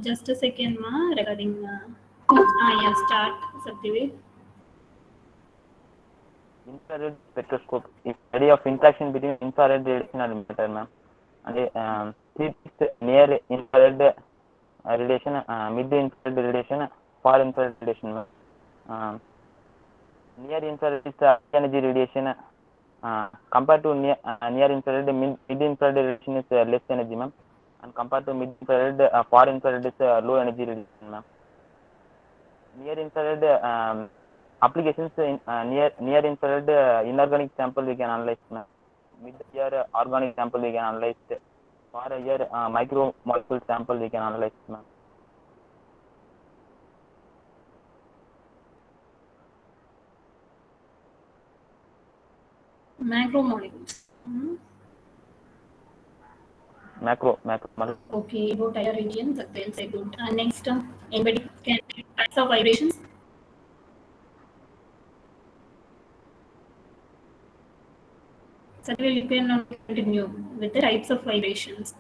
Just a second, ma. Regarding yeah, start Satyaveer. Infrared spectroscope is study of interaction between infrared radiation and matter, ma'am. And near infrared radiation, mid infrared radiation, far infrared radiation, ma'am. Near infrared is energy radiation. Compared to near infrared, mid infrared radiation is less energy, ma'am. And compared to mid infrared, far infrared is low energy radiation, ma'am. Near infrared applications in near infrared inorganic sample we can analyze, ma'am. Mid year organic sample we can analyze. Far year micromolecule sample we can analyze, ma'am. Macromolecules. Macro. Okay, about IR region, Satyaveer say good. Next, anybody can types of vibrations. Satyaveer, you can continue with the types of vibrations.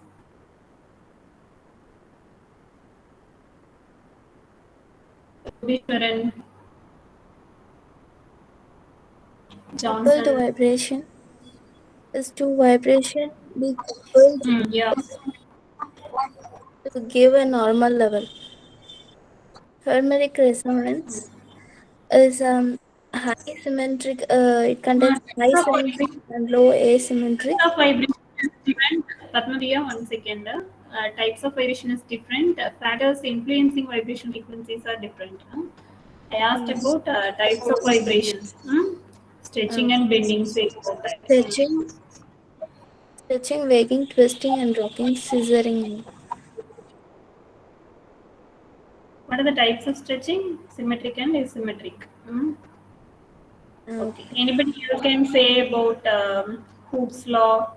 Sharon, Equal to Johnson. vibration is to vibration be coupled Yeah. to give a normal level. Harmonic resonance is high symmetric. It contains high Types of symmetry and low asymmetry. vibration is different. Padmapriya, 1 second. Types of vibration is different. Factors influencing vibration frequencies are different. I asked Yes. about types of vibrations. Stretching and bending. Say about that. Stretching, wagging, twisting, and rocking, scissoring. What are the types of stretching? Symmetric and asymmetric. Okay. Anybody else can say about Hooke's law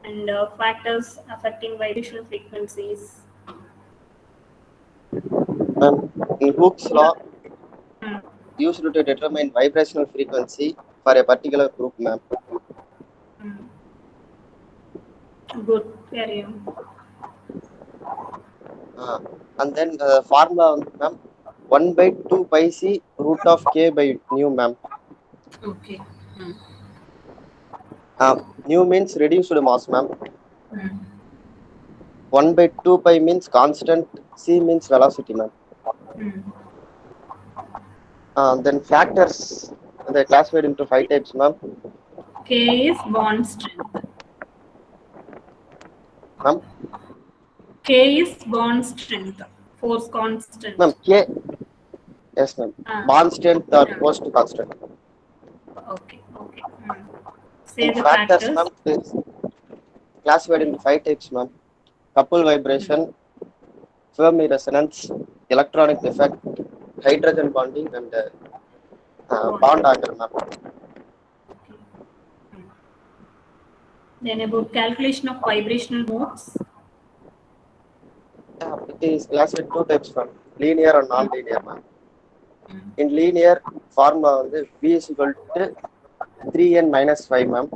and factors affecting vibrational frequencies? In Hooke's law, used to determine vibrational frequency for a particular group, ma'am. Good. Carry on. And then the formula, ma'am, 1 by 2 pi c root of k by nu, ma'am. Okay. Nu means reduced mass, ma'am. 1 by 2 pi means constant, c means velocity, ma'am. Then factors, they classified into 5 types, ma'am. K is bond strength. Ma'am? K is bond strength. Force constant. Ma'am, K, yes, ma'am. Bond strength or force constant. Okay. Say the factors, factors. ma'am, is classified into 5 types, ma'am. Couple vibration, Fermi resonance, electronic effect, hydrogen bonding, and bond angle, ma'am. Then about calculation of vibrational modes. It is classified 2 types, ma'am. Linear and non-linear, ma'am. In linear, formula V is equal to 3n minus 5, ma'am.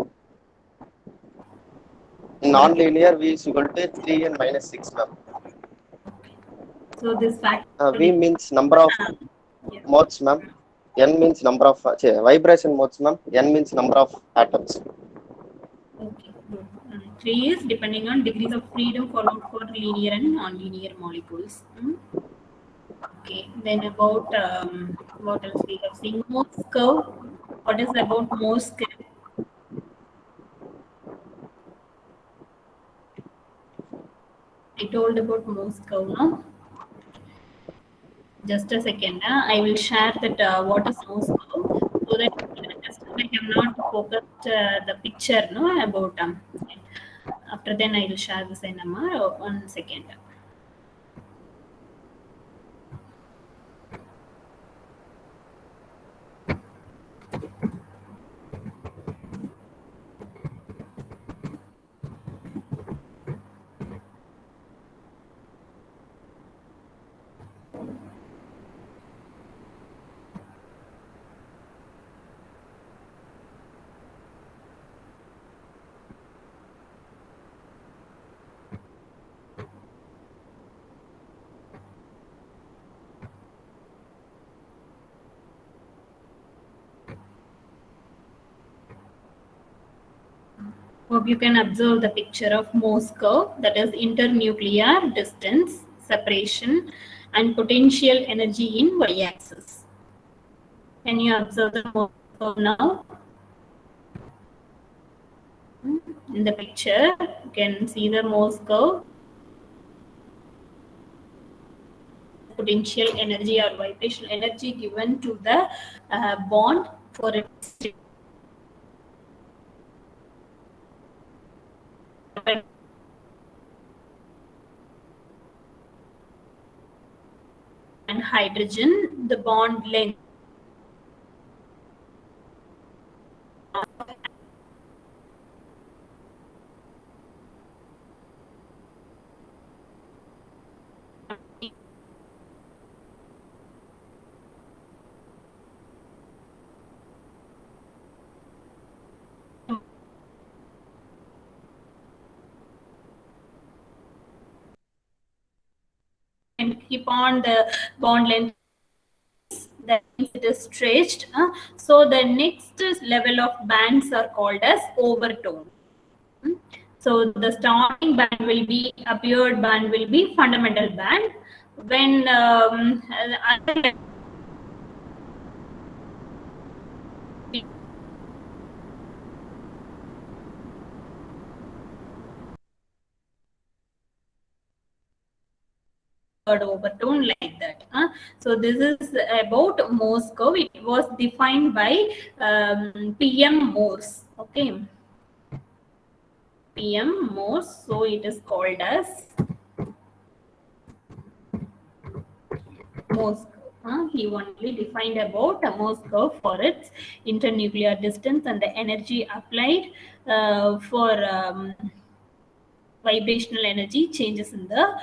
In non-linear, V is equal to 3n minus 6, ma'am. So this fact. V means number of modes, ma'am. N means number of vibration modes, ma'am. N means number of atoms. Okay, good. 3 is depending on degrees of freedom followed for linear and non-linear molecules. Okay, then about what else we have seen? Morse curve. What is about Morse curve? I told about Morse curve, no? Just a second. I will share that what is Morse curve so that just I have not focused the picture, no, about after then I will share the same number. 1 second. Hope you can observe the picture of Morse curve, that is internuclear distance, separation, and potential energy in y-axis. Can you observe the Morse curve now? In the picture, you can see the Morse curve, potential energy or vibrational energy given to the bond for its and hydrogen, the bond length and keep on the bond length, that means it is stretched. So the next level of bands are called as overtone. So the starting band will be, appeared band will be fundamental band. When other overtone like that. So this is about Morse curve. It was defined by PM Morse. Okay, PM Morse. So it is called as Morse curve. He only defined about a Morse curve for its internuclear distance and the energy applied for vibrational energy changes in the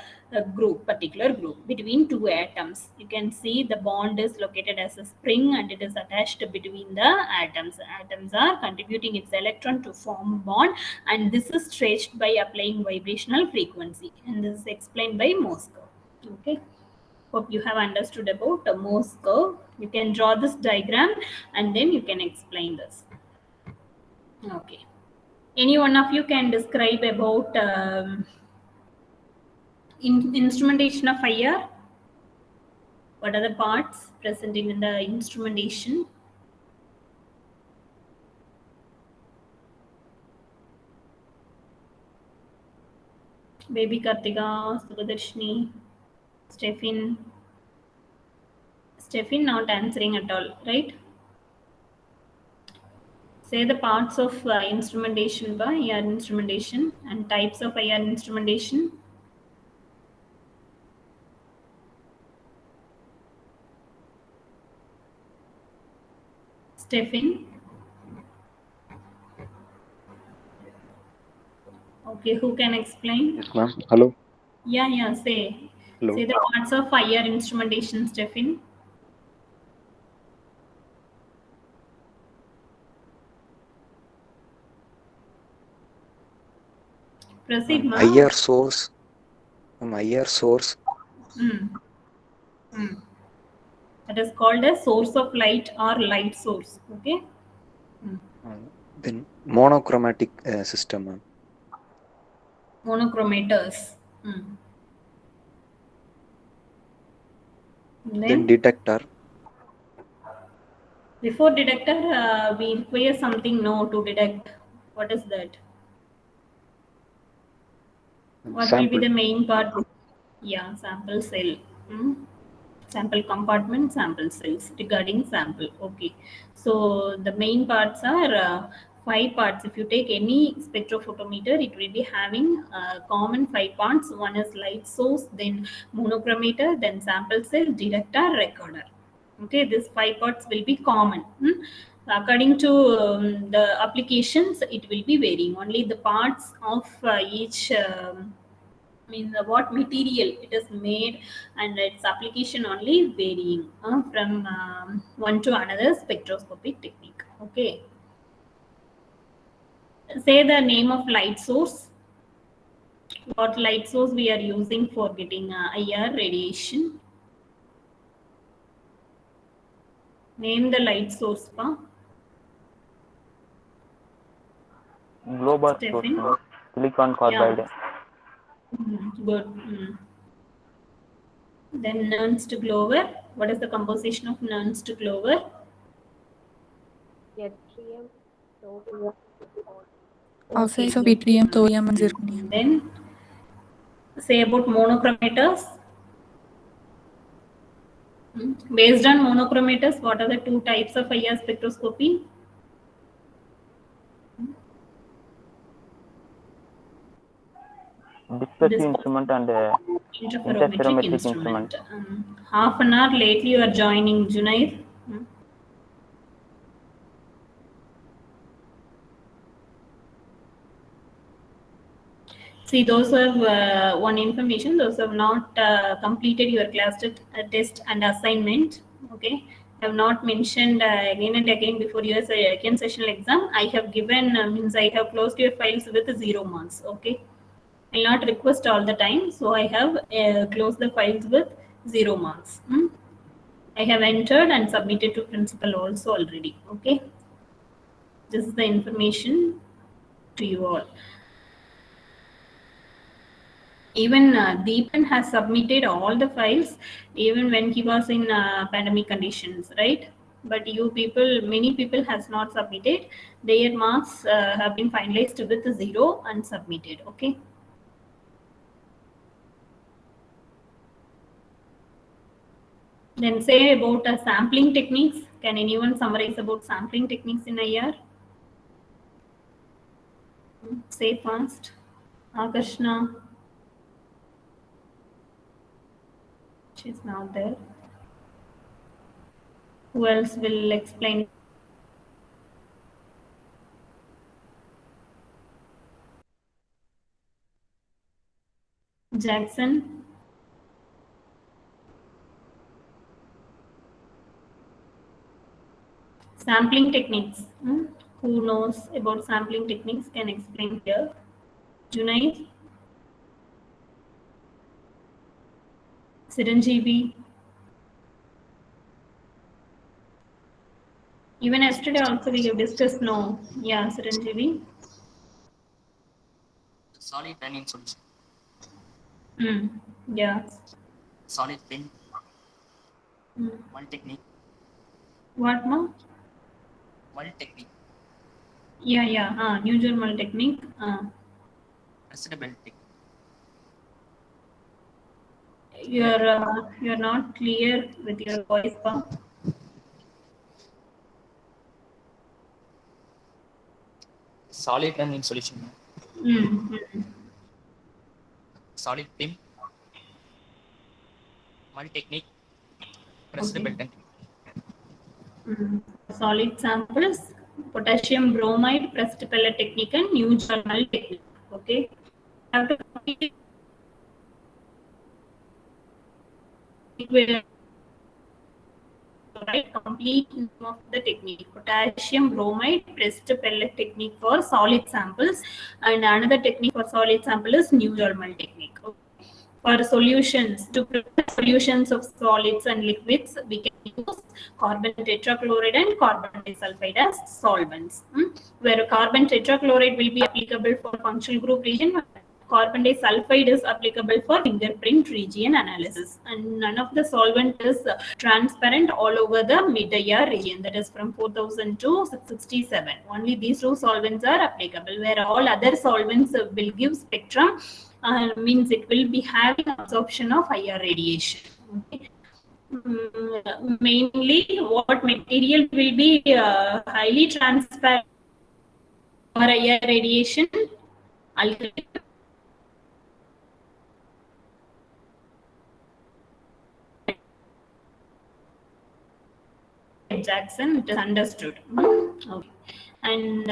particular group between two atoms. You can see the bond is located as a spring and it is attached between the atoms. Atoms are contributing its electron to form bond, and this is stretched by applying vibrational frequency, and this is explained by Morse curve. Okay. Hope you have understood about the Morse curve. You can draw this diagram and then you can explain this. Okay. Any one of you can describe about instrumentation of IR? What are the parts presenting in the instrumentation? Baby Kartika, Sugadarshini, Stephen. Stephen not answering at all, right? Say the parts of instrumentation by IR instrumentation and types of IR instrumentation. Stephen. Okay, who can explain? Yes, ma'am. Hello. Yeah, say. Hello. Say the parts of IR instrumentation, Stephen. Proceed, ma'am. IR source. IR source. That is called a source of light or light source. Okay. Then monochromatic system, ma'am. Monochromators. Then detector. Before detector, we require something to detect. What is that? What Sample. will be the main part? Yeah, sample cell. Sample compartment, sample cells. Regarding sample. Okay. So the main parts are 5 parts. If you take any spectrophotometer, it will be having common 5 parts. One is light source, then monochromator, then sample cell, detector, recorder. Okay, these 5 parts will be common. According to the applications, it will be varying. Only the parts of each means what material it is made and its application only varying from one to another spectroscopic technique. Okay. Say the name of light source. What light source we are using for getting IR radiation? Name the light source, pa. Globar source, Stephen? ma'am. Silicon carbide. Good. Then Nernst Glover. What is the composition of Nernst Glover? Yttrium, sodium, Oxides of yttrium, thorium, and zirconium. Then say about monochromators. Based on monochromators, what are the two types of IR spectroscopy? Dispersive instrument and Interferometric instrument. Half an hour lately you are joining, Junaid. See, those who have one information, those who have not completed your class test and assignment, okay, have not mentioned again and again before your second sessional exam. I have given, means I have closed your files with 0 marks, okay. I'll not request all the time, so I have closed the files with 0 marks. I have entered and submitted to principal also already, okay. This is the information to you all. Even Deepan has submitted all the files even when he was in pandemic conditions, right? But you people, many people has not submitted. Their marks have been finalized with 0 and submitted, okay? Then say about sampling techniques. Can anyone summarize about sampling techniques in IR? Say fast. Akarshna. She's not there. Who else will explain? Jackson. Sampling techniques. Who knows about sampling techniques can explain here. Junaid. Siranjeevi. Even yesterday also we have discussed no. Yeah, Siranjeevi. Solid running solution. Yeah. Solid pin. One technique. What more? One technique. Yeah. New German technique. Pressed belt technique. You're not clear with your voice, pa. Solid running solution. Solid pin. One technique. Pressed Okay. belt technique. Solid samples, potassium bromide, pressed pellet technique, and new journal technique. Okay. Have to complete complete name of the technique. Potassium bromide pressed pellet technique for solid samples, and another technique for solid sample is new German technique. Okay. For solutions, to prepare solutions of solids and liquids, we can use carbon tetrachloride and carbon disulfide as solvents. Where carbon tetrachloride will be applicable for functional group region, carbon disulfide is applicable for fingerprint region analysis, and none of the solvent is transparent all over the mid-IR region, that is from 4000 to 667. Only these two solvents are applicable, where all other solvents will give spectrum, means it will be having absorption of IR radiation. Okay. Mainly what material will be highly transparent for IR radiation? Jackson, it is understood. Okay. And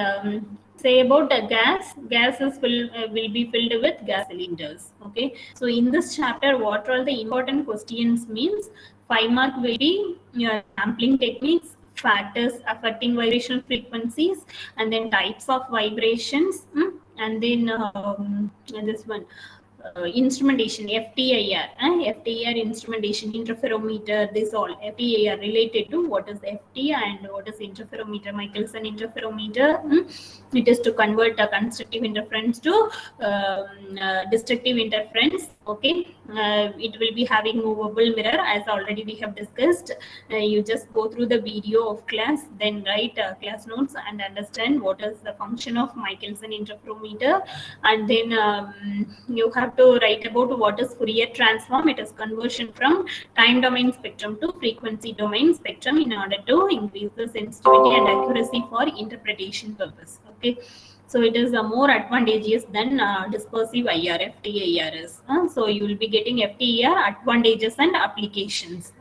say about a gases will be filled with gas cylinders. Okay. So in this chapter, what are the important questions means? 5 mark will be your sampling techniques, factors affecting vibrational frequencies, and then types of vibrations, and then this one. instrumentation, FTIR, FTIR instrumentation, interferometer, this all FTIR related to what is FT and what is interferometer, Michelson interferometer. It is to convert a constructive interference to destructive interference. Okay, it will be having movable mirror as already we have discussed. You just go through the video of class, then write class notes and understand what is the function of Michelson interferometer, and then you have to write about what is Fourier transform. It is conversion from time domain spectrum to frequency domain spectrum in order to increase the sensitivity and accuracy for interpretation purpose. Okay, so it is more advantageous than dispersive IR, FTIR is. So you will be getting FTIR advantages and applications.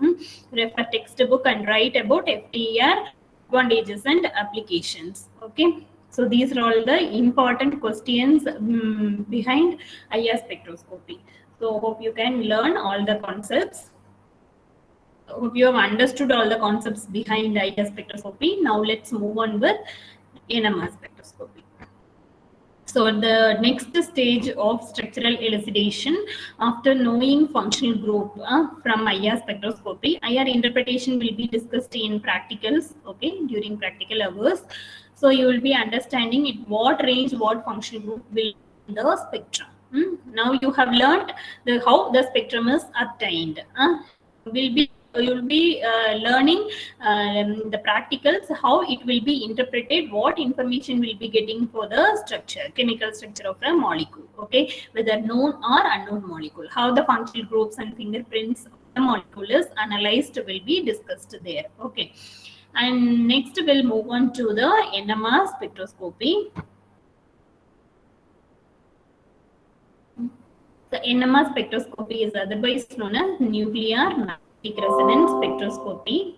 Refer textbook and write about FTIR advantages and applications. Okay, so these are all the important questions behind IR spectroscopy. So hope you can learn all the concepts. Hope you have understood all the concepts behind IR spectroscopy. Now let's move on with NMR spectroscopy. So the next stage of structural elucidation after knowing functional group from IR spectroscopy, IR interpretation will be discussed in practicals, okay, during practical hours. So you will be understanding at what range, what functional group will be in the spectrum. Now you have learned how the spectrum is obtained. You'll be learning the practicals, how it will be interpreted, what information will be getting for the structure, chemical structure of a molecule, okay, whether known or unknown molecule, how the functional groups and fingerprints of the molecule is analyzed will be discussed there. Okay, and next we'll move on to the NMR spectroscopy. The NMR spectroscopy is otherwise known as nuclear magnetic resonance spectroscopy.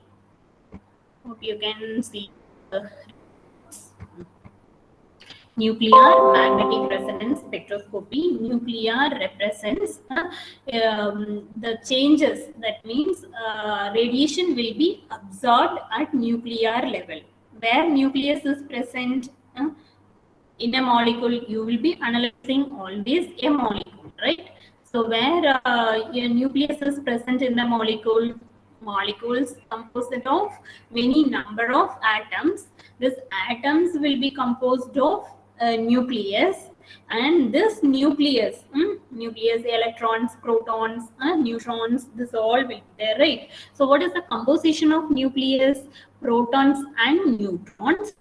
Hope you can see the nuclear magnetic resonance spectroscopy. Nuclear represents the changes. That means radiation will be absorbed at nuclear level. Where nucleus is present in a molecule, you will be analyzing always a molecule, right? So where a nucleus is present in the molecule, molecules composed of many number of atoms. These atoms will be composed of nucleus, and this nucleus, electrons, protons, neutrons, this all will be there, right? So what is the composition of nucleus, protons and neutrons?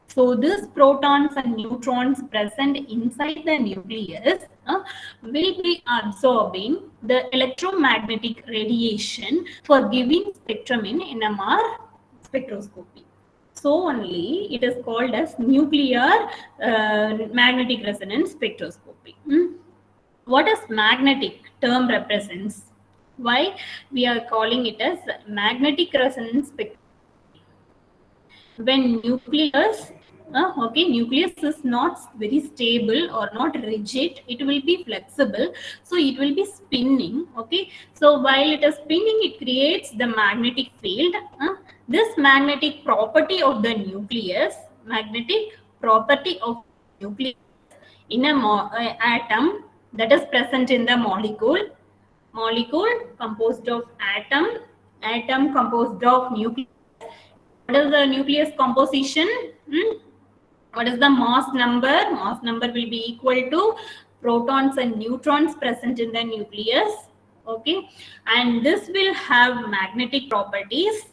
So these protons and neutrons present inside the nucleus will be absorbing the electromagnetic radiation for giving spectrum in NMR spectroscopy. So only it is called as nuclear magnetic resonance spectroscopy. What does magnetic term represents? Why we are calling it as magnetic resonance spectroscopy? When nucleus is not very stable or not rigid, it will be flexible, so it will be spinning. Okay, so while it is spinning, it creates the magnetic field. This magnetic property of the nucleus, in a atom that is present in the molecule composed of atom composed of nucleus. What is the nucleus composition? What is the mass number? Mass number will be equal to protons and neutrons present in the nucleus. Okay, and this will have magnetic properties.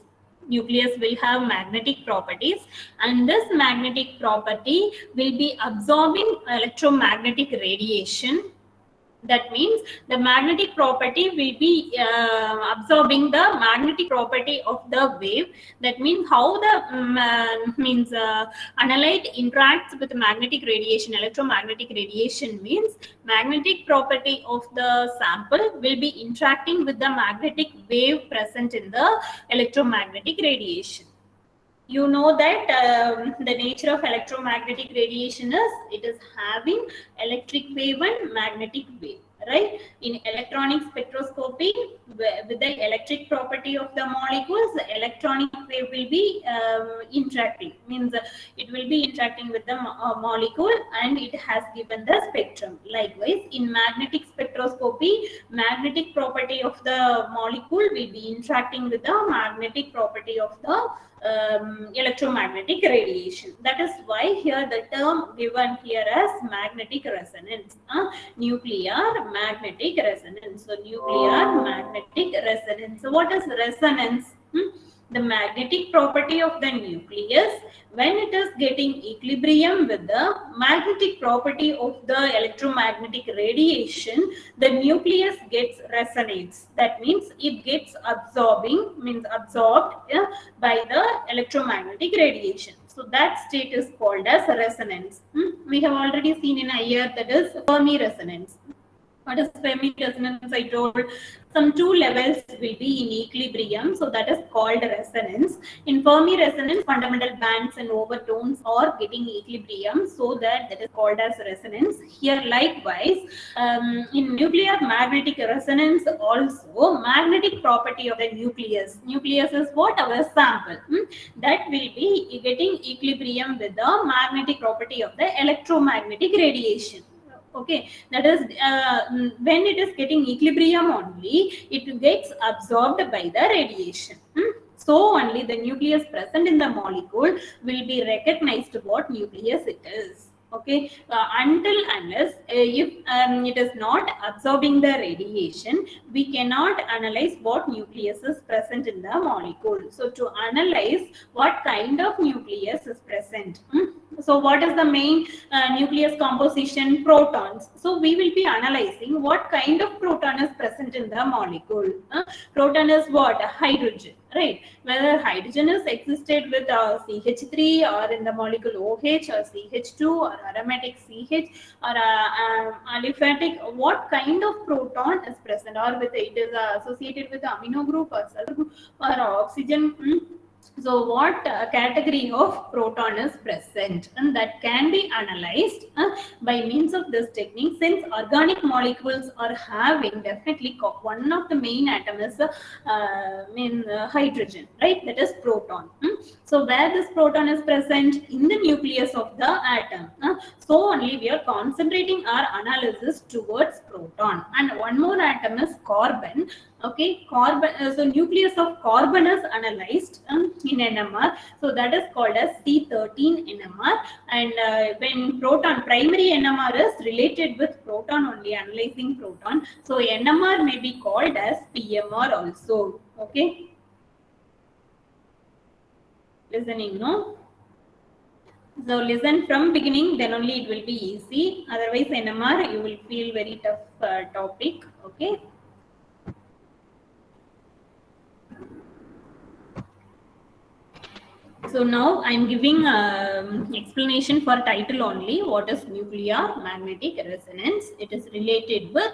Nucleus will have magnetic properties, and this magnetic property will be absorbing electromagnetic radiation. That means the magnetic property will be absorbing the magnetic property of the wave. That means how the analyte interacts with magnetic radiation, electromagnetic radiation means magnetic property of the sample will be interacting with the magnetic wave present in the electromagnetic radiation. You know that the nature of electromagnetic radiation is it is having electric wave and magnetic wave, right? In electronic spectroscopy, with the electric property of the molecules, the electronic wave will be interacting means it will be interacting with the molecule and it has given the spectrum. Likewise, in magnetic spectroscopy, magnetic property of the molecule will be interacting with the magnetic property of the electromagnetic radiation. That is why here the term given here as magnetic resonance, nuclear magnetic resonance. So nuclear magnetic resonance. So what is resonance? The magnetic property of the nucleus when it is getting equilibrium with the magnetic property of the electromagnetic radiation, the nucleus gets resonates. That means it gets absorbed by the electromagnetic radiation. So that state is called as resonance. We have already seen in IR, that is Fermi resonance. What is Fermi resonance? I told some two levels will be in equilibrium, so that is called resonance. In Fermi resonance, fundamental bands and overtones are getting equilibrium, so that is called as resonance. Here likewise, in nuclear magnetic resonance also, magnetic property of the nucleus is what? Our sample. That will be getting equilibrium with the magnetic property of the electromagnetic radiation. Okay, that is when it is getting equilibrium only, it gets absorbed by the radiation. So only the nucleus present in the molecule will be recognized what nucleus it is. Okay, until unless if it is not absorbing the radiation, we cannot analyze what nucleus is present in the molecule. So to analyze what kind of nucleus is present, so what is the main nucleus composition? Protons. So we will be analyzing what kind of proton is present in the molecule. Proton is what? Hydrogen, right? Whether hydrogen is existed with CH3 or in the molecule OH or CH2 or aromatic CH or aliphatic, what kind of proton is present, or with it is associated with the amino group or sulfur group or oxygen. So what category of proton is present, and that can be analyzed by means of this technique, since organic molecules are having definitely one of the main atom is hydrogen, right? That is proton. So where this proton is present? In the nucleus of the atom. So only we are concentrating our analysis towards proton. And one more atom is carbon. Okay, carbon. So nucleus of carbon is analyzed in NMR. So that is called as C13 NMR. And when proton, primary NMR is related with proton only, analyzing proton. So NMR may be called as PMR also. Okay. Listening, no? So listen from beginning, then only it will be easy. Otherwise, NMR you will feel very tough topic. Okay. So now I am giving explanation for title only. What is nuclear magnetic resonance? It is related with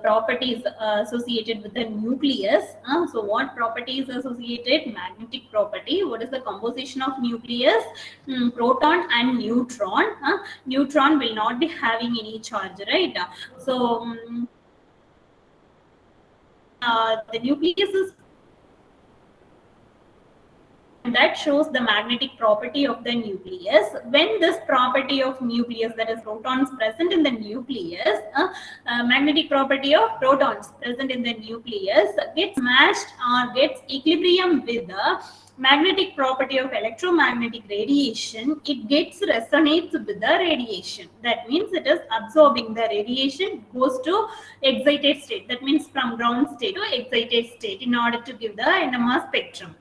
properties associated with the nucleus. So what properties associated? Magnetic property. What is the composition of nucleus? Proton and neutron. Neutron will not be having any charge, right? So the nucleus is, that shows the magnetic property of the nucleus. When this property of nucleus, that is protons present in the nucleus, magnetic property of protons present in the nucleus gets matched or gets equilibrium with the magnetic property of electromagnetic radiation, it gets resonates with the radiation. That means it is absorbing the radiation, goes to excited state. That means from ground state to excited state in order to give the NMR spectrum.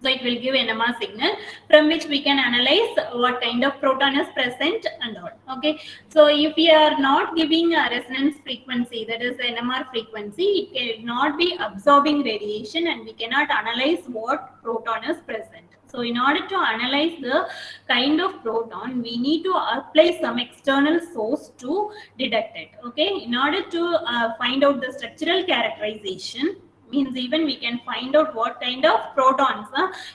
So it will give NMR signal from which we can analyze what kind of proton is present and all. Okay. So if we are not giving a resonance frequency, that is NMR frequency, it cannot be absorbing radiation and we cannot analyze what proton is present. So in order to analyze the kind of proton, we need to apply some external source to detect it. Okay. In order to find out the structural characterization, means even we can find out what kind of protons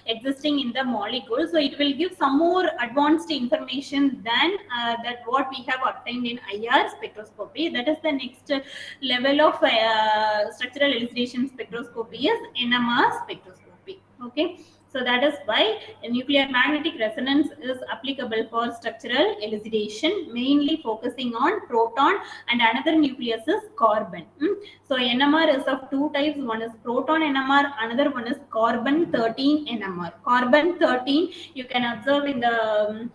existing in the molecule. So it will give some more advanced information than that what we have obtained in IR spectroscopy. That is the next level of structural elucidation spectroscopy is NMR spectroscopy. Okay. So that is why a nuclear magnetic resonance is applicable for structural elucidation, mainly focusing on proton, and another nucleus is carbon. So NMR is of two types. One is proton NMR, another one is carbon 13 NMR. Carbon 13 you can observe in the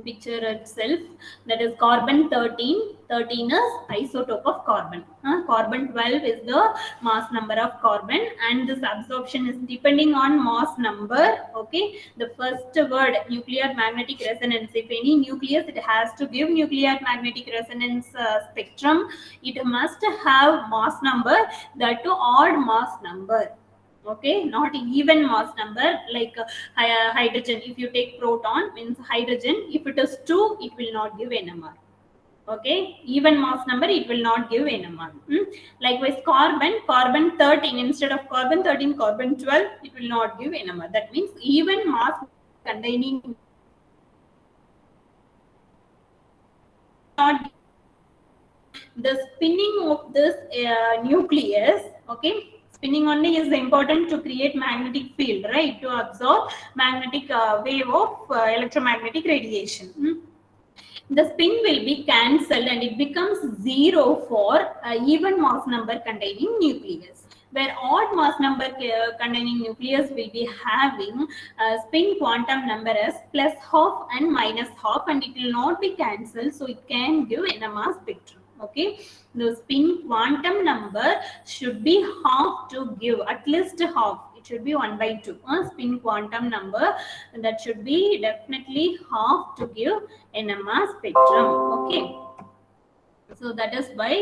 picture itself, that is carbon 13. 13 is isotope of carbon. Carbon 12 is the mass number of carbon, and this absorption is depending on mass number. Okay, the first word nuclear magnetic resonance, if any nucleus, it has to give nuclear magnetic resonance spectrum. It must have mass number, that to odd mass number. Okay, not even mass number, like hydrogen. If you take proton, means hydrogen, if it is 2, it will not give NMR. Okay, even mass number, it will not give NMR. Likewise carbon 13, instead of carbon 13, carbon 12, it will not give NMR. That means even mass containing not the spinning of this nucleus. Okay, spinning only is important to create magnetic field, right, to absorb magnetic wave of electromagnetic radiation. The spin will be cancelled and it becomes 0 for even mass number containing nucleus, where odd mass number containing nucleus will be having spin quantum number as +12 and -12, and it will not be cancelled, so it can give NMR spectrum. Okay, the spin quantum number should be half to give, at least half. It should be 1/2. Spin quantum number, that should be definitely half to give NMR spectrum. Okay, so that is why,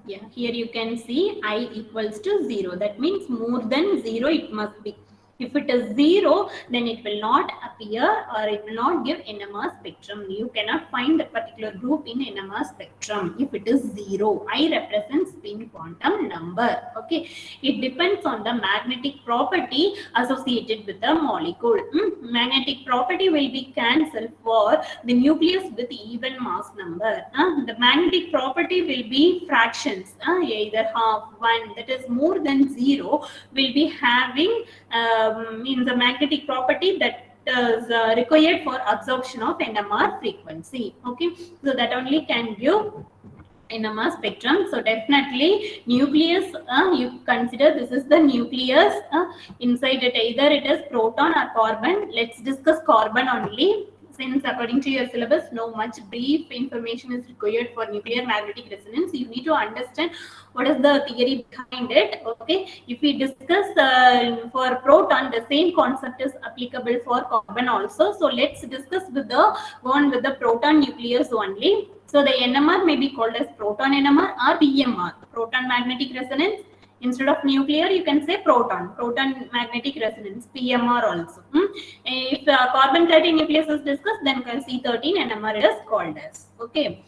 yeah, here you can see I equals to 0. That means more than 0 it must be. If it is 0, then it will not appear, or it will not give NMR spectrum. You cannot find that particular group in NMR spectrum if it is 0. I represents spin quantum number. Okay, it depends on the magnetic property associated with the molecule. Magnetic property will be cancelled for the nucleus with even mass number. The magnetic property will be fractions, either half, 1, that is more than 0, will be having in the magnetic property that is required for absorption of NMR frequency. Okay, so that only can give NMR spectrum. So definitely nucleus, you consider this is the nucleus. Inside it, either it is proton or carbon. Let's discuss carbon only, since according to your syllabus, no much brief information is required for nuclear magnetic resonance. You need to understand what is the theory behind it. Okay, if we discuss for proton, the same concept is applicable for carbon also. So let's discuss with the one with the proton nucleus only. So the NMR may be called as proton NMR or PMR, proton magnetic resonance. Instead of nuclear, you can say proton magnetic resonance, PMR also. If carbon 13 nucleus is discussed, then C13 NMR is called as. Okay.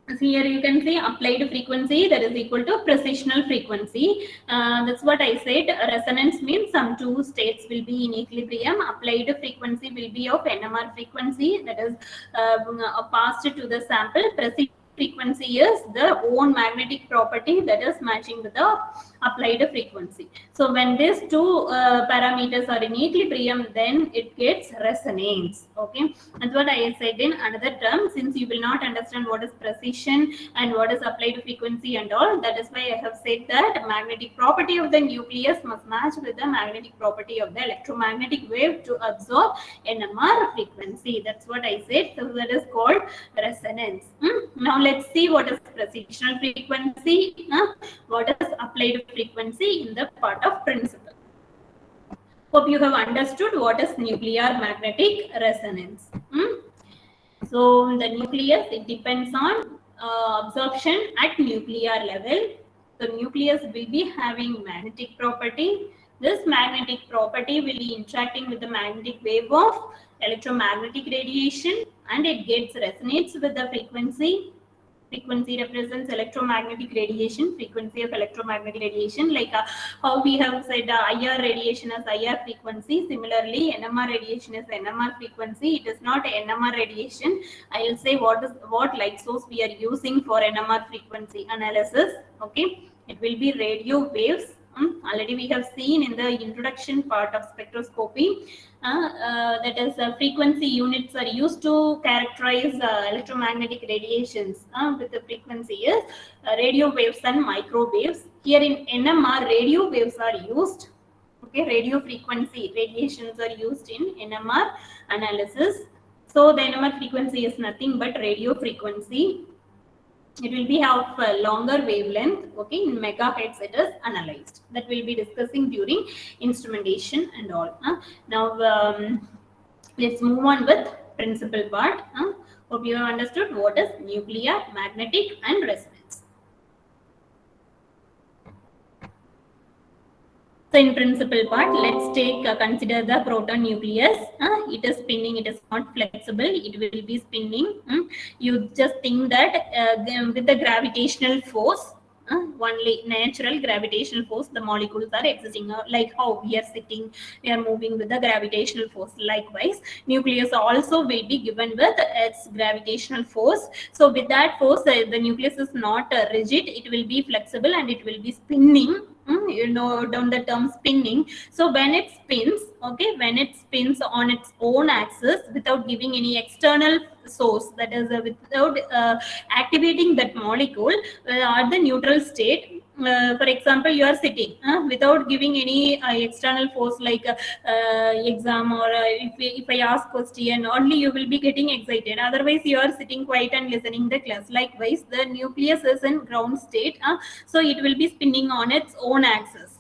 So here you can see applied frequency, that is equal to precessional frequency. That's what I said. Resonance means some two states will be in equilibrium. Applied frequency will be of NMR frequency, that is passed to the sample. Precessional frequency is the own magnetic property that is matching with the applied frequency. So when these two parameters are in equilibrium, then it gets resonance. Okay, that's what I said in another term. Since you will not understand what is precision and what is applied frequency and all, that is why I have said that magnetic property of the nucleus must match with the magnetic property of the electromagnetic wave to absorb NMR frequency. That's what I said. So that is called resonance. Now let's see what is precessional frequency, what is applied frequency in the part of principle. Hope you have understood what is nuclear magnetic resonance. So the nucleus, it depends on absorption at nuclear level. The nucleus will be having magnetic property. This magnetic property will be interacting with the magnetic wave of electromagnetic radiation, and it gets resonates with the frequency. Frequency represents electromagnetic radiation, frequency of electromagnetic radiation, like how we have said IR radiation as IR frequency. Similarly, NMR radiation is NMR frequency. It is not NMR radiation. I will say what light source we are using for NMR frequency analysis. Okay, it will be radio waves. Already we have seen in the introduction part of spectroscopy. That is frequency units are used to characterize electromagnetic radiations with the frequency is radio waves and microwaves. Here in NMR, radio waves are used. Okay, radio frequency radiations are used in NMR analysis. So the NMR frequency is nothing but radio frequency. It will be of longer wavelength. Okay, in megahertz it is analyzed. That will be discussing during instrumentation and all. Now let's move on with principal part. Hope you have understood what is nuclear, magnetic and resonance. So in principal part, let's take consider the proton nucleus. It is spinning, it is not flexible, it will be spinning. You just think that with the gravitational force, only natural gravitational force, the molecules are existing, like how we are sitting, we are moving with the gravitational force. Likewise, nucleus also will be given with its gravitational force. So with that force, the nucleus is not rigid, it will be flexible and it will be spinning. You know down the term spinning. So when it spins, okay, when it spins on its own axis without giving any external source, that is without activating that molecule at the neutral state. For example, you are sitting without giving any external force like exam or if I ask question, only you will be getting excited. Otherwise, you are sitting quiet and listening the class. Likewise, the nucleus is in ground state, so it will be spinning on its own axis.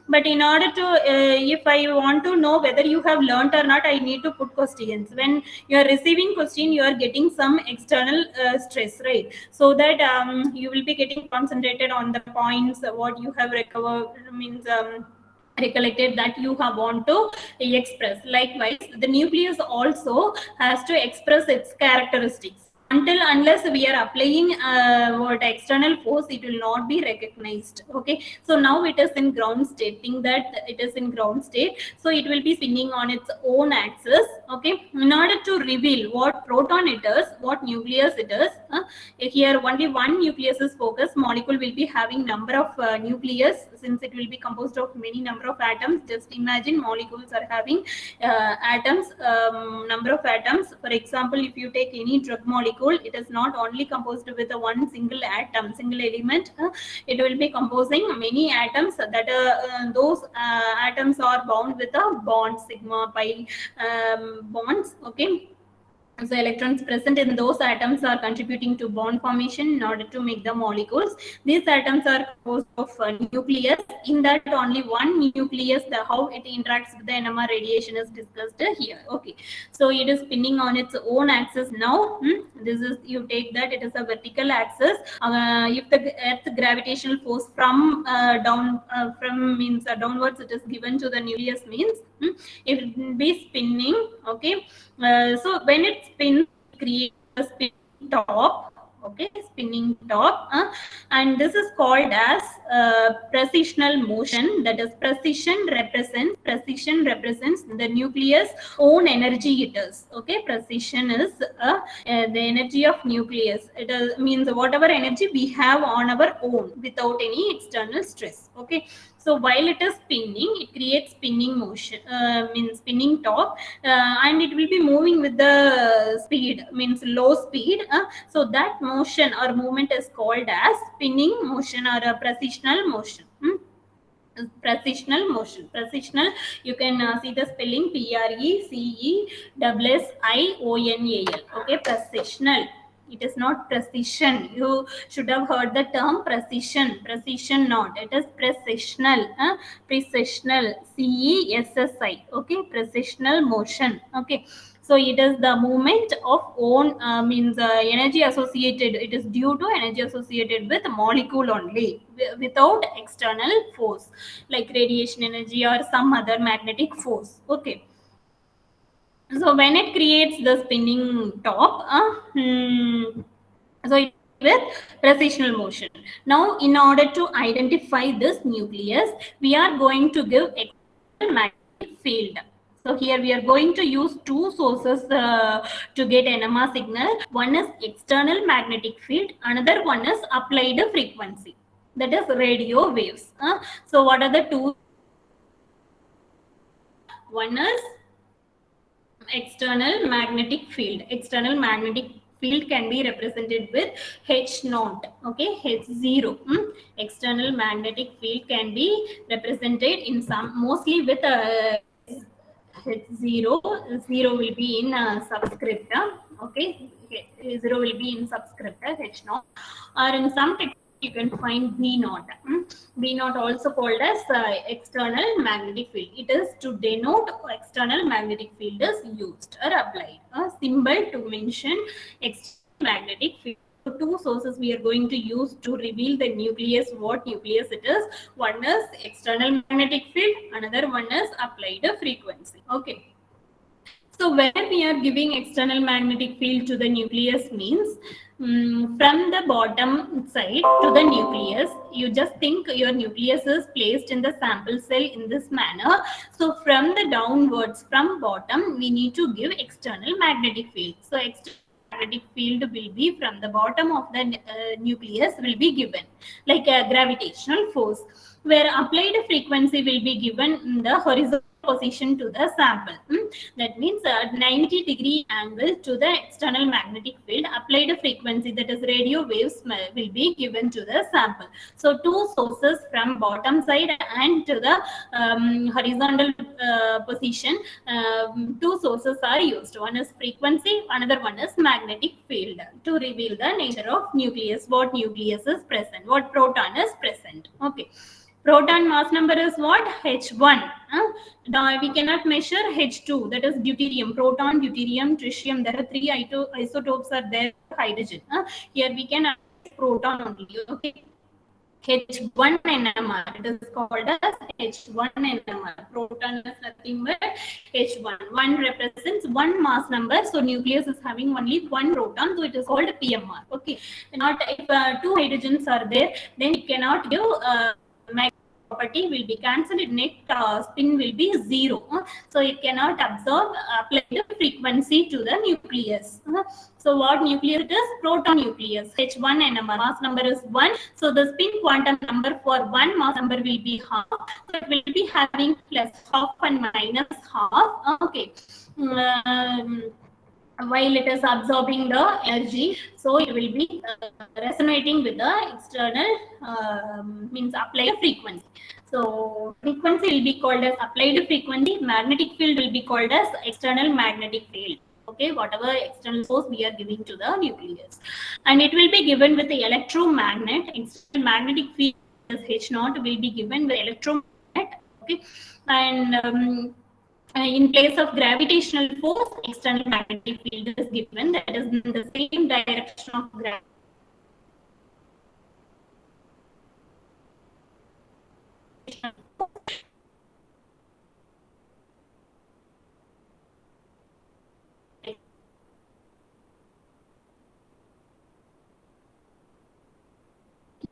But in order to, if I want to know whether you have learnt or not, I need to put questions. When you are receiving question, you are getting some external stress, right? So that you will be getting concentrated on the points, what you have recovered, means recollected that you have want to express. Likewise, the nucleus also has to express its characteristics. Unless we are applying what external force, it will not be recognized. Okay, so now it is in ground state. Think that it is in ground state, so it will be spinning on its own axis. Okay, in order to reveal what proton it is, what nucleus it is, here only one nucleus is focused. Molecule will be having number of nucleus, since it will be composed of many number of atoms. Just imagine molecules are having atoms, number of atoms. For example, if you take any drug molecule, it is not only composed with a one single atom, single element. It will be composing many atoms. That those atoms are bound with a bond, sigma pi bonds. Okay. So electrons present in those atoms are contributing to bond formation in order to make the molecules. These atoms are composed of nucleus. In that, only one nucleus, how it interacts with the NMR radiation is discussed here. Okay, so it is spinning on its own axis now. This is, you take that it is a vertical axis. If the Earth gravitational force from means downwards, it is given to the nucleus, means it will be spinning. Okay. So when it spins, it creates a spinning top. Okay, spinning top, and this is called as precisional motion. That is, precision represents the nucleus own energy. It is okay. Precision is the energy of nucleus. It means whatever energy we have on our own without any external stress. Okay. So while it is spinning, it creates spinning motion, means spinning top, and it will be moving with the speed, means low speed. So that motion or movement is called as spinning motion or a precisional motion. Precisional motion. Precisional, you can see the spelling PRECESSIONAL. Okay, precisional. It is not precision. You should have heard the term precision. Precision not. It is precisional. Precisional. CESSI. Okay. Precisional motion. Okay. So it is the movement of own means energy associated. It is due to energy associated with molecule only, without external force like radiation energy or some other magnetic force. Okay. So when it creates the spinning top, so it with recessional motion. Now, in order to identify this nucleus, we are going to give external magnetic field. So here we are going to use two sources to get NMR signal. One is external magnetic field, another one is applied frequency, that is radio waves. So what are the two? One is external magnetic field. External magnetic field can be represented with H naught, okay, H0. External magnetic field can be represented in some, mostly with H0. 0 will be in subscript, okay, 0 will be in subscript H naught, or in some technique you can find B naught. B naught also called as external magnetic field. It is to denote external magnetic field is used or applied. A symbol to mention external magnetic field. So two sources we are going to use to reveal the nucleus, what nucleus it is. One is external magnetic field, another one is applied frequency. Okay. So where we are giving external magnetic field to the nucleus means from the bottom side to the nucleus. You just think your nucleus is placed in the sample cell in this manner. So from the downwards, from bottom, we need to give external magnetic field. So external magnetic field will be from the bottom of the nucleus will be given like a gravitational force, where applied frequency will be given in the horizontal position to the sample. That means a 90-degree angle to the external magnetic field. Applied frequency, that is radio waves, will be given to the sample. So two sources from bottom side and to the horizontal position, two sources are used. One is frequency, another one is magnetic field, to reveal the nature of nucleus, what nucleus is present, what proton is present. Okay. Proton mass number is what? H1. Now we cannot measure H2, that is deuterium, proton, deuterium, tritium. There are three isotopes are there, hydrogen. Here we can proton only. Okay. H1 NMR, it is called as H1 NMR. Proton is nothing but H1. 1 represents one mass number, so nucleus is having only one proton, so it is called PMR. Okay. Not if two hydrogens are there, then it cannot give property will be cancelled, net spin will be 0. So it cannot absorb applied frequency to the nucleus. So what nucleus it is? Proton nucleus. H1 NMR. Mass number is 1. So the spin quantum number for one mass number will be half. So it will be having plus half and minus half. Okay. While it is absorbing the energy, so it will be resonating with the external means applied frequency. So frequency will be called as applied frequency. Magnetic field will be called as external magnetic field. Okay, whatever external source we are giving to the nucleus, and it will be given with the electromagnet. External magnetic field as H0 will be given with electromagnet. Okay, and in place of gravitational force, external magnetic field is given, that is in the same direction of gravity.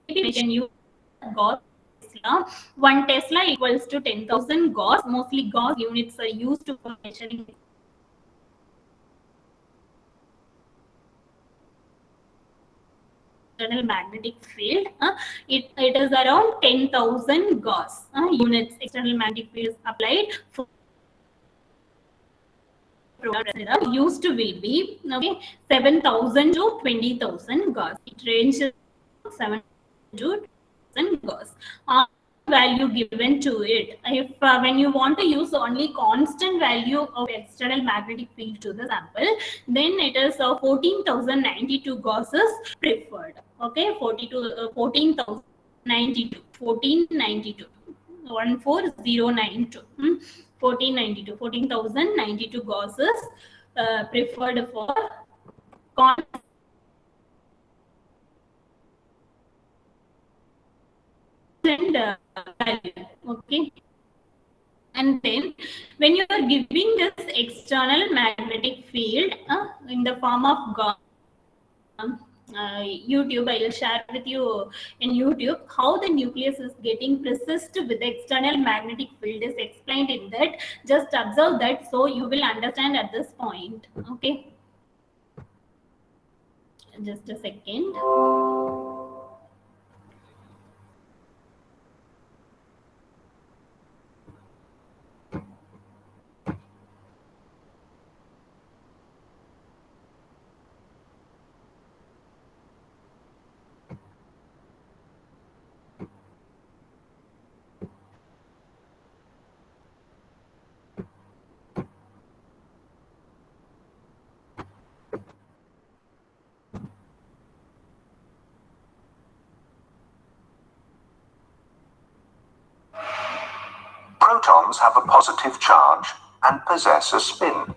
We can use Gauss. 1 Tesla equals to 10,000 Gauss. Mostly Gauss units are used for measuring external magnetic field. It is around 10,000 Gauss units. External magnetic field is applied for used to will be 7,000 to 20,000 Gauss. It ranges 7 to 10,000 Gauss. Value given to it. If when you want to use only constant value of external magnetic field to the sample, then it is 14,092 Gauss is preferred. Okay, 14,092, 1492, 14092, 1492, 14,092 Gauss is preferred for constant value. Okay, and then when you are giving this external magnetic field in the form of Gauss, YouTube. I will share with you in YouTube how the nucleus is getting precessed with the external magnetic field is explained in that. Just observe that, so you will understand at this point. Okay, just a second. Protons have a positive charge and possess a spin.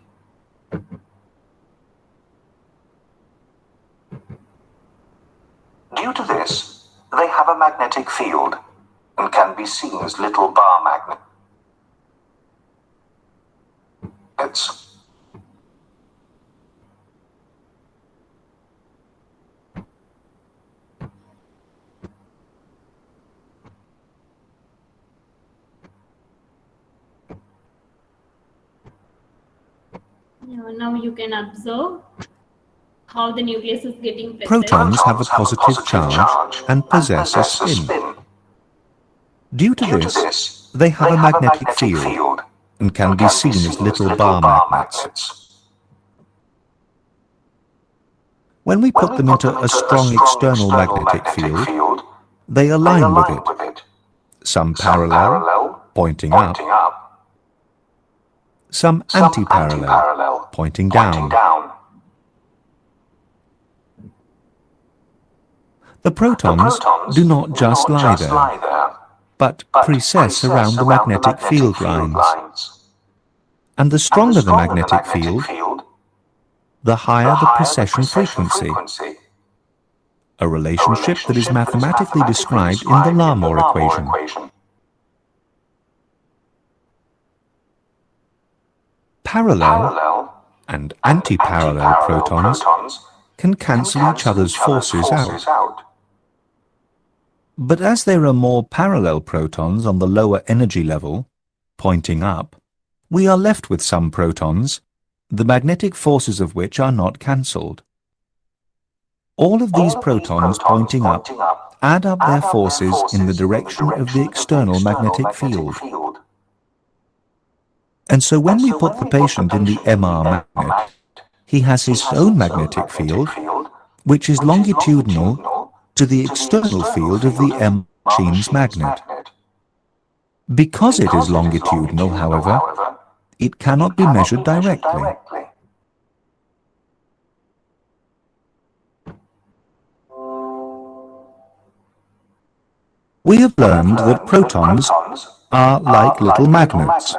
Due to this, they have a magnetic field and can be seen as little bar magnets. Now you can observe how the nucleus is getting precessed. Protons have a positive charge and possess a spin. Due to this, they have a magnetic field and can be seen as little bar magnets. When we put them into a strong external magnetic field, they align with it, some parallel, pointing up, some anti-parallel, pointing down. The protons do not just lie there, but precess around the magnetic field lines. And the stronger the magnetic field, the higher the precession frequency, a relationship that is mathematically described in the Larmor equation. Parallel and anti-parallel protons can cancel each other's forces out. But as there are more parallel protons on the lower energy level, pointing up, we are left with some protons, the magnetic forces of which are not cancelled. All of these protons pointing up add up their forces in the direction of the external magnetic field. And so when we put the patient in the MR magnet, he has his own magnetic field, which is longitudinal to the external field of the MR machine's magnet. Because it is longitudinal, however, it cannot be measured directly. We have learned that protons are like little magnets.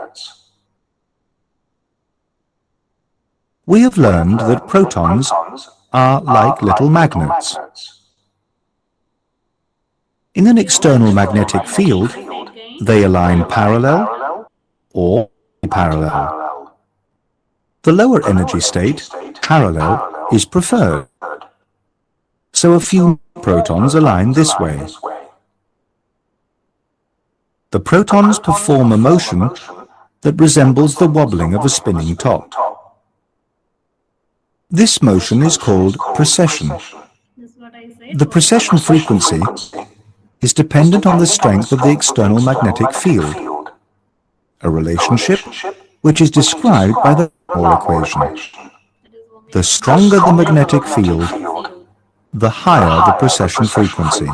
We have learned that protons are like little magnets. In an external magnetic field, they align parallel or parallel. The lower energy state, parallel, is preferred. So a few protons align this way. The protons perform a motion that resembles the wobbling of a spinning top. This motion is called precession. The precession frequency is dependent on the strength of the external magnetic field, a relationship which is described by the Larmor equation. The stronger the magnetic field, the higher the precession frequency.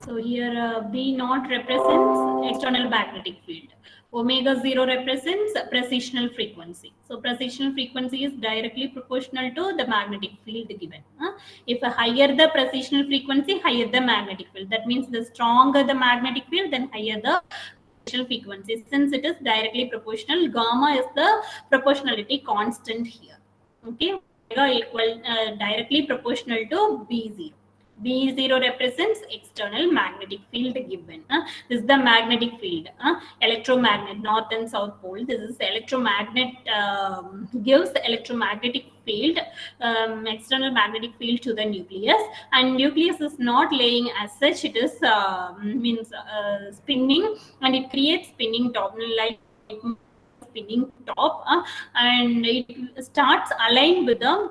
So here B0 represents external magnetic field. Omega 0 represents precessional frequency. So precessional frequency is directly proportional to the magnetic field given. If higher the precessional frequency, higher the magnetic field. That means the stronger the magnetic field, then higher the precessional frequency. Since it is directly proportional, gamma is the proportionality constant here. Okay, omega equal directly proportional to B0. B0 represents external magnetic field given. This is the magnetic field. Electromagnet, north and south pole. This is electromagnet, gives electromagnetic field, external magnetic field to the nucleus. And nucleus is not laying as such. It is spinning, and it creates spinning top, like spinning top, and it starts aligned with the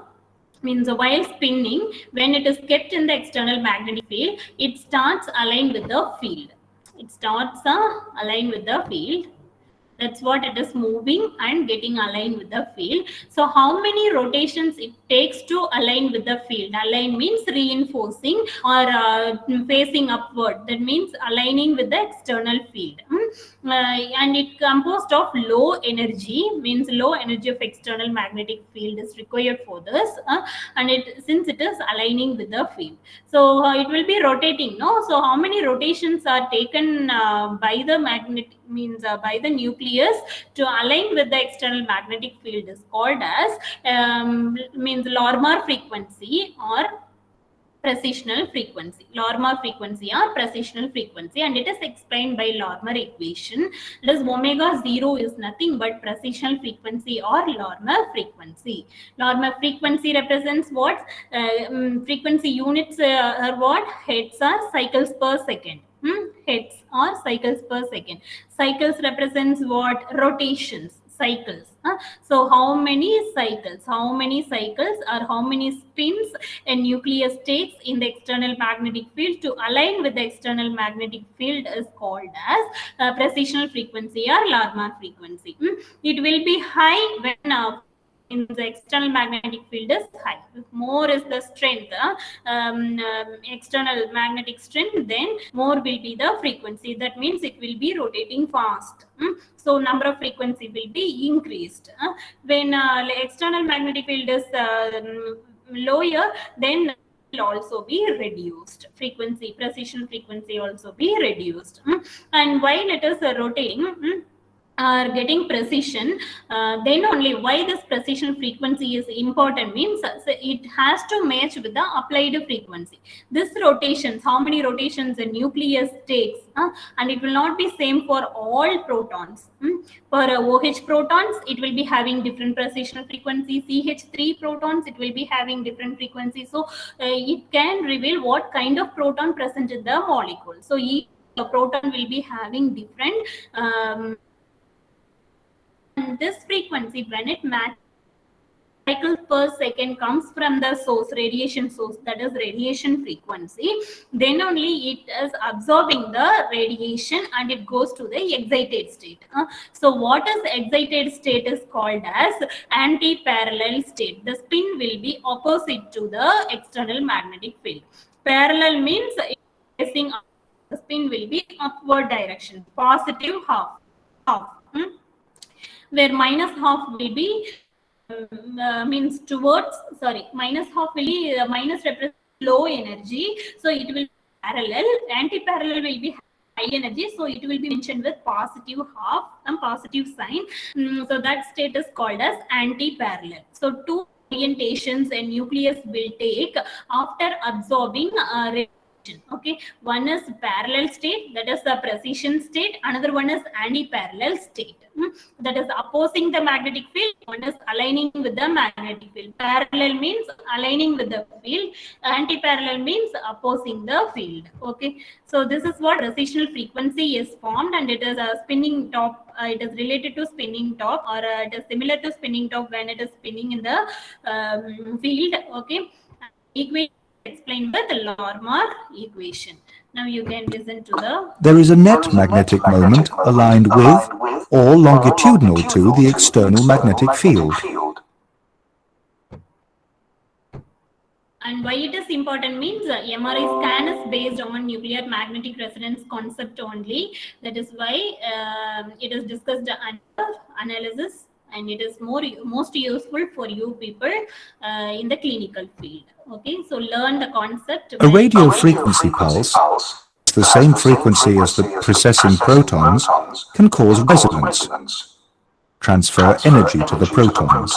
while spinning, when it is kept in the external magnetic field, it starts aligned with the field. It starts aligned with the field. That's what it is moving and getting aligned with the field. So how many rotations it takes to align with the field? Align means reinforcing or facing upward. That means aligning with the external field. And it composed of low energy, means low energy of external magnetic field is required for this. And since it is aligning with the field, so it will be rotating. No, so how many rotations are taken by the magnetic, by the nucleus to align with the external magnetic field is called as Larmor frequency or precessional frequency. Larmor frequency or precessional frequency, and it is explained by Larmor equation. That is omega 0 is nothing but precessional frequency or Larmor frequency. Larmor frequency represents what? Frequency units are what? Hertz or cycles per second. Hertz or cycles per second. Cycles represents what? Rotations. Cycles. So how many cycles or how many spins a nucleus takes in the external magnetic field to align with the external magnetic field is called as precessional frequency or Larmor frequency. It will be high when in the external magnetic field is high. If more is the strength, external magnetic strength, then more will be the frequency. That means it will be rotating fast. So number of frequency will be increased. When external magnetic field is lower, then will also be reduced. Frequency, precession frequency also be reduced. And while it is rotating, are getting precision, then only why this precision frequency is important means it has to match with the applied frequency. This rotations, how many rotations a nucleus takes, and it will not be same for all protons. For OH protons, it will be having different precession frequency. CH3 protons, it will be having different frequency. So it can reveal what kind of proton present in the molecule. So each proton will be having different this frequency, when it matches cycles per second, comes from the source, radiation source, that is radiation frequency, then only it is absorbing the radiation and it goes to the excited state. So what is excited state is called as anti-parallel state. The spin will be opposite to the external magnetic field. Parallel means facing up. The spin will be upward direction, positive half. Where minus half will be minus half will be minus represents low energy, so it will be parallel. Anti-parallel will be high energy, so it will be mentioned with positive half and positive sign. So that state is called as anti-parallel. So two orientations a nucleus will take after absorbing radiation. Okay, one is parallel state, that is the precession state. Another one is anti-parallel state, that is opposing the magnetic field. One is aligning with the magnetic field. Parallel means aligning with the field. Anti-parallel means opposing the field. Okay, so this is what precessional frequency is formed, and it is a spinning top. It is related to spinning top, or it is similar to spinning top when it is spinning in the field. Okay, equation explained by the Larmor equation. Now you can listen to the... There is a net magnetic moment aligned with or longitudinal to the external magnetic field. And why it is important means MRI scan is based on nuclear magnetic resonance concept only. That is why it is discussed under analysis, and it is most useful for you people in the clinical field. Okay, so learn the concept. A radio frequency pulse, the same frequency as the precessing protons, can cause resonance, transfer energy to the protons.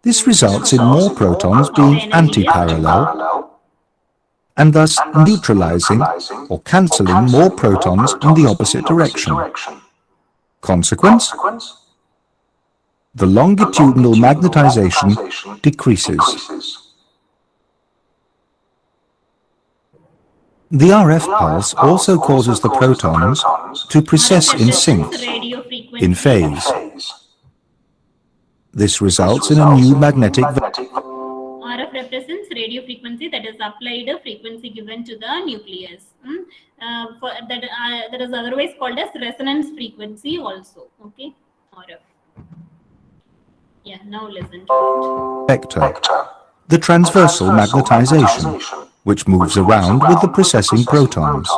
This results in more protons being antiparallel and thus neutralizing or cancelling more protons in the opposite direction. Consequence? The longitudinal magnetization decreases. The RF pulse also causes the protons to precess in sync, in phase. This results in a new magnetic RF represents radio frequency, that is applied frequency given to the nucleus. That is otherwise called as resonance frequency also. Okay, RF. Yeah, now listen to it. vector, the transversal magnetization, which moves around with the precessing protons.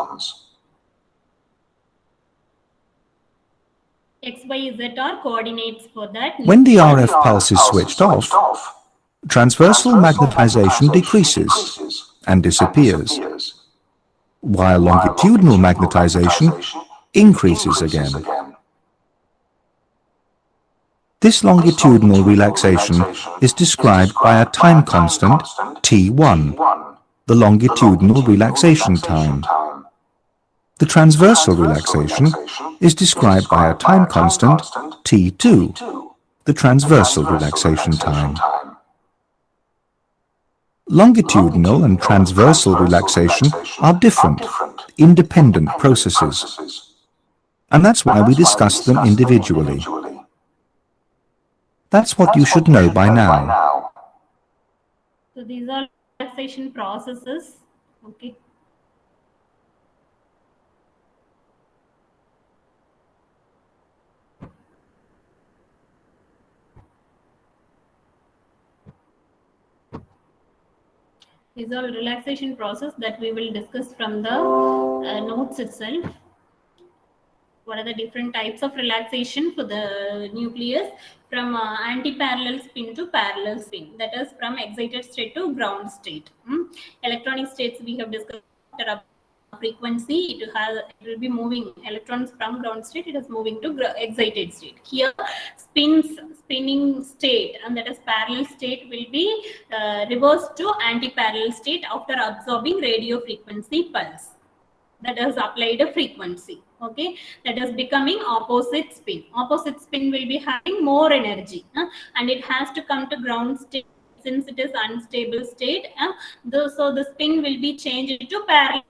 X, Y, Z are coordinates for that. When the RF pulse is switched off, transversal magnetization decreases and disappears, while longitudinal magnetization increases again. This longitudinal relaxation is described by a time constant T1, the longitudinal relaxation time. The transversal relaxation is described by a time constant T2, the transversal relaxation time. Longitudinal and transversal relaxation are different, independent processes, and that's why we discuss them individually. That's what you should know by now. So these are relaxation processes. Okay. These are relaxation process that we will discuss from the notes itself. What are the different types of relaxation for the nucleus, from anti-parallel spin to parallel spin, that is from excited state to ground state. Electronic states we have discussed after frequency, it will be moving electrons from ground state, it is moving to excited state. Here spinning state, and that is parallel state, will be reversed to anti-parallel state after absorbing radio frequency pulse. That is applied a frequency. Okay, that is becoming opposite spin. Opposite spin will be having more energy, and it has to come to ground state since it is unstable state. So the spin will be changed to parallel.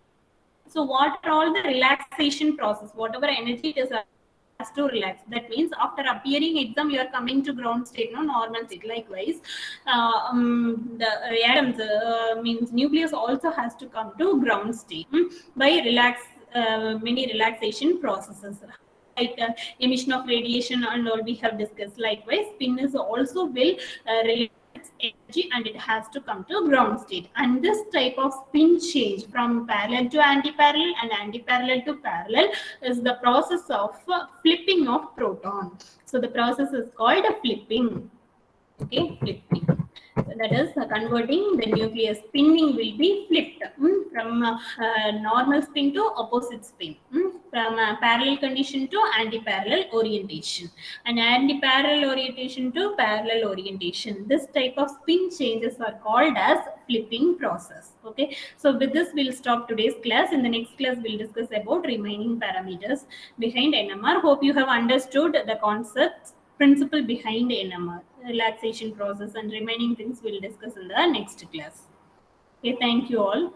So what are all the relaxation process? Whatever energy it is has to relax. That means after appearing exam, you are coming to ground state, no normal state. Likewise, the atoms means nucleus also has to come to ground state by many relaxation processes, like emission of radiation and all we have discussed. Likewise, spin is also will relax energy and it has to come to ground state. And this type of spin change from parallel to anti-parallel and anti-parallel to parallel is the process of flipping of proton. So the process is called flipping. Okay, flipping. So that is converting the nucleus. Spinning will be flipped from normal spin to opposite spin, from parallel condition to anti-parallel orientation, and anti-parallel orientation to parallel orientation. This type of spin changes are called as flipping process. Okay, so with this we'll stop today's class. In the next class we'll discuss about remaining parameters behind NMR. Hope you have understood the concepts, principle behind NMR, relaxation process, and remaining things we'll discuss in the next class. Okay, thank you all.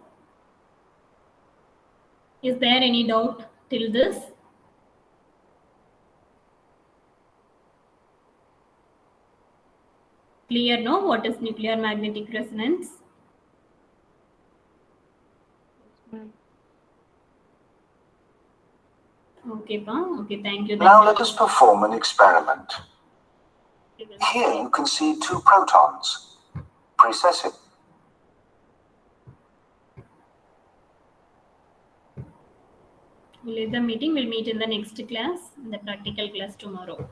Is there any doubt till this? Clear, no? What is nuclear magnetic resonance? Okay, pa. Okay, thank you. Now let us perform an experiment. Here you can see two protons. Precessing. We'll leave the meeting. We'll meet in the next class, in the practical class tomorrow.